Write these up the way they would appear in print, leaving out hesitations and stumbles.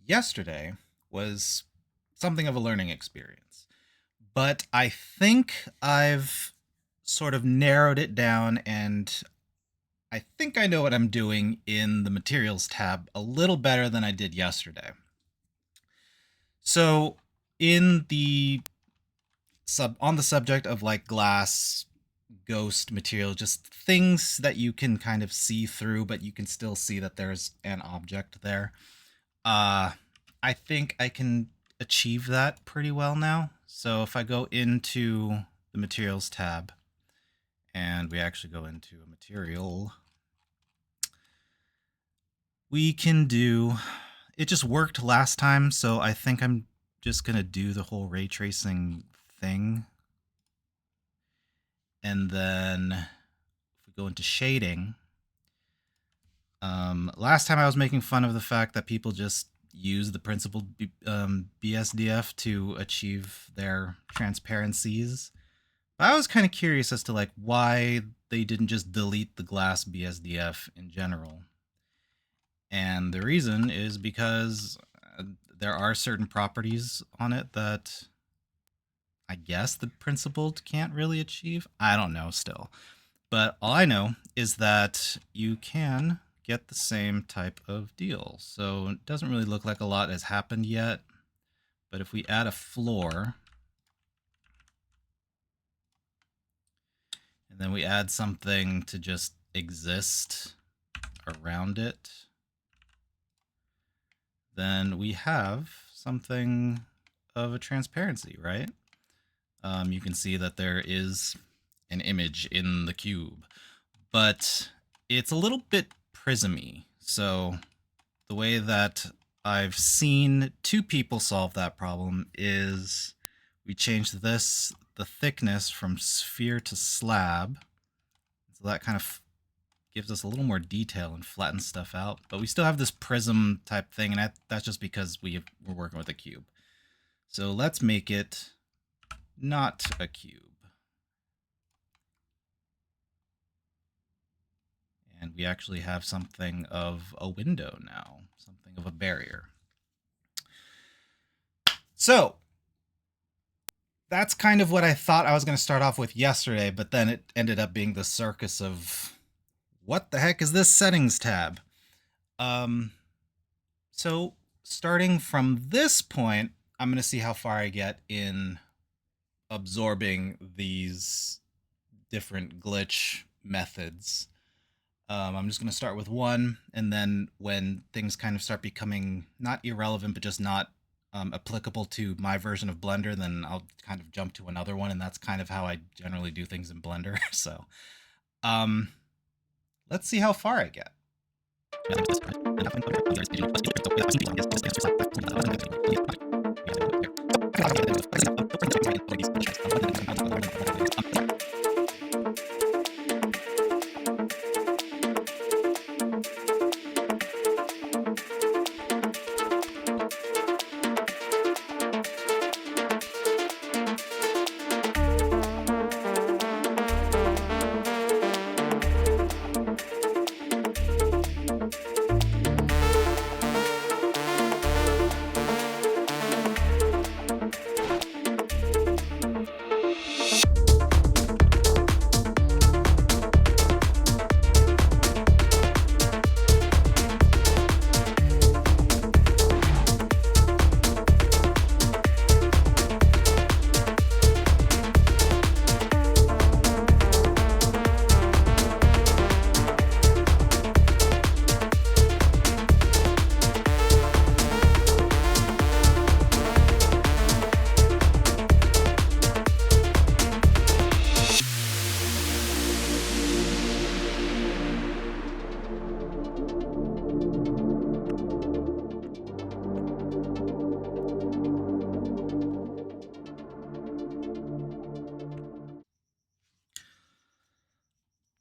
yesterday was something of a learning experience, but I think I've sort of narrowed it down and I think I know what I'm doing in the materials tab a little better than I did yesterday. So, in the on the subject of like glass, ghost material, just things that you can kind of see through, but you can still see that there's an object there. Uh, I think I can achieve that pretty well now. So if I go into the materials tab and we actually go into a material, we can do, it just worked last time. So I think I'm just going to do the whole ray tracing thing. And then if we go into shading, last time I was making fun of the fact that people just use the principled BSDF to achieve their transparencies. But I was kind of curious as to like why they didn't just delete the glass BSDF in general. And the reason is because there are certain properties on it that I guess the principled can't really achieve. I don't know still. But all I know is that you can get the same type of deal. So it doesn't really look like a lot has happened yet. But if we add a floor, and then we add something to just exist around it, then we have something of a transparency, right? You can see that there is an image in the cube, but it's a little bit prismy. So the way that I've seen two people solve that problem is we change this, the thickness from sphere to slab. So that kind of gives us a little more detail and flattens stuff out. But we still have this prism type thing, and that's just because we're working with a cube. So let's make it not a cube. And we actually have something of a window now, something of a barrier. So that's kind of what I thought I was going to start off with yesterday, but then it ended up being the circus of what the heck is this settings tab? So starting from this point, I'm going to see how far I get in absorbing these different glitch methods. I'm just going to start with one, and then when things kind of start becoming not irrelevant, but just not applicable to my version of Blender, then I'll kind of jump to another one, and that's kind of how I generally do things in Blender. So let's see how far I get.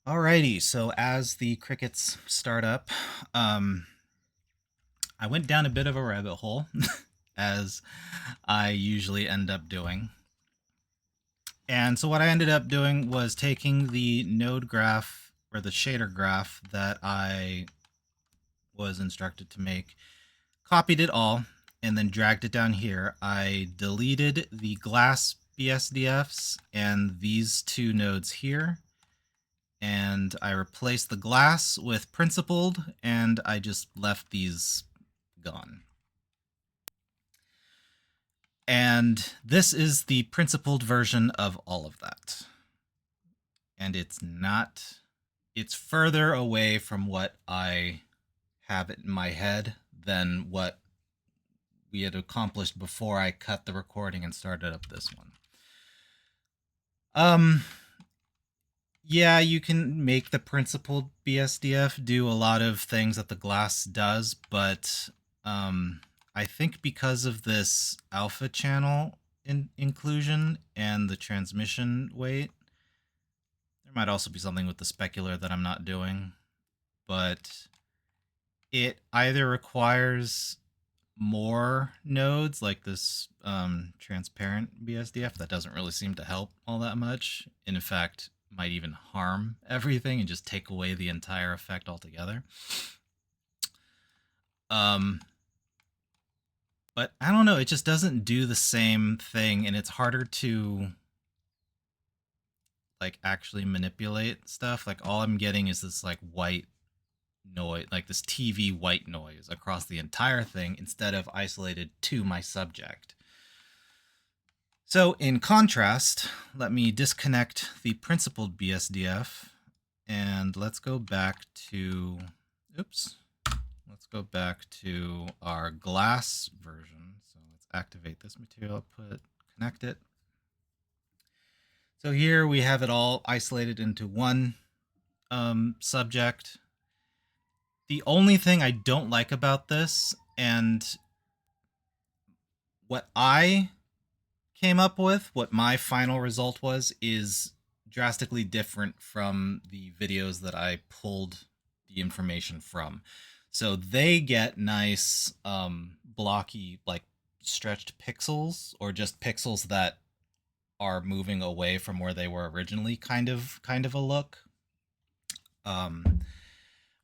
Alrighty, so as the crickets start up, I went down a bit of a rabbit hole, as I usually end up doing. And so what I ended up doing was taking the node graph, or the shader graph that I was instructed to make, copied it all, and then dragged it down here, I deleted the glass BSDFs and these two nodes here, and I replaced the glass with principled, and I just left these gone. And this is the principled version of all of that. And it's further away from what I have it in my head than what we had accomplished before I cut the recording and started up this one. Yeah, you can make the principled BSDF do a lot of things that the glass does, but I think because of this alpha channel inclusion and the transmission weight, there might also be something with the specular that I'm not doing, but it either requires more nodes like this transparent BSDF that doesn't really seem to help all that much. In fact, might even harm everything and just take away the entire effect altogether. But I don't know, it just doesn't do the same thing, and it's harder to like actually manipulate stuff. Like all I'm getting is this like white noise, like this TV white noise across the entire thing instead of isolated to my subject. So in contrast, let me disconnect the principled BSDF and let's go back to, let's go back to our glass version. So let's activate this material output, connect it. So here we have it all isolated into one subject. The only thing I don't like about this, and what I came up with, what my final result was, is drastically different from the videos that I pulled the information from. So they get nice blocky, like stretched pixels, or just pixels that are moving away from where they were originally, kind of a look.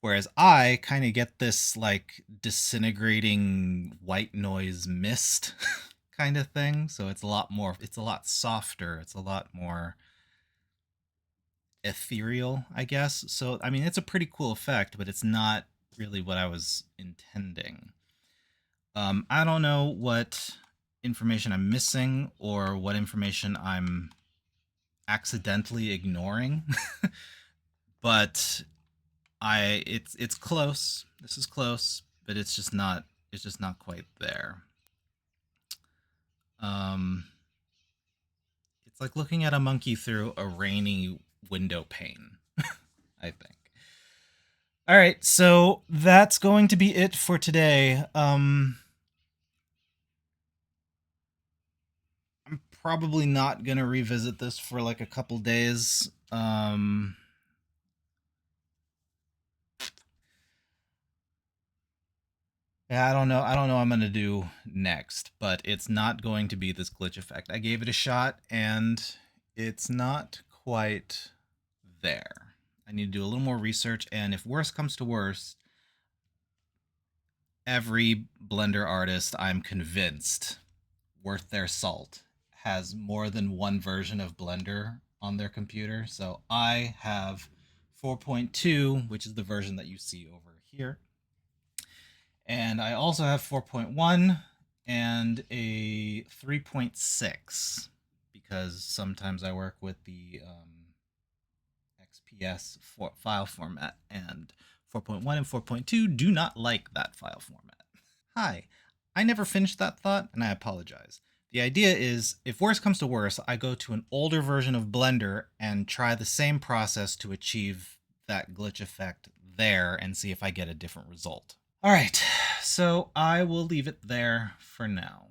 Whereas I kind of get this like disintegrating white noise mist kind of thing. So it's a lot softer. It's a lot more ethereal, I guess. So, I mean, it's a pretty cool effect, but it's not really what I was intending. I don't know what information I'm missing or what information I'm accidentally ignoring, but it's close. This is close, but it's just not quite there. It's like looking at a monkey through a rainy window pane, I think. All right, so that's going to be it for today. I'm probably not going to revisit this for like a couple days. Yeah, I don't know what I'm going to do next, but it's not going to be this glitch effect. I gave it a shot, and it's not quite there. I need to do a little more research, and if worse comes to worse, every Blender artist, I'm convinced, worth their salt, has more than one version of Blender on their computer. So I have 4.2, which is the version that you see over here. And I also have 4.1 and a 3.6 because sometimes I work with the XPS file format, and 4.1 and 4.2 do not like that file format. Hi, I never finished that thought, and I apologize. The idea is, if worse comes to worse, I go to an older version of Blender and try the same process to achieve that glitch effect there and see if I get a different result. All right, so I will leave it there for now.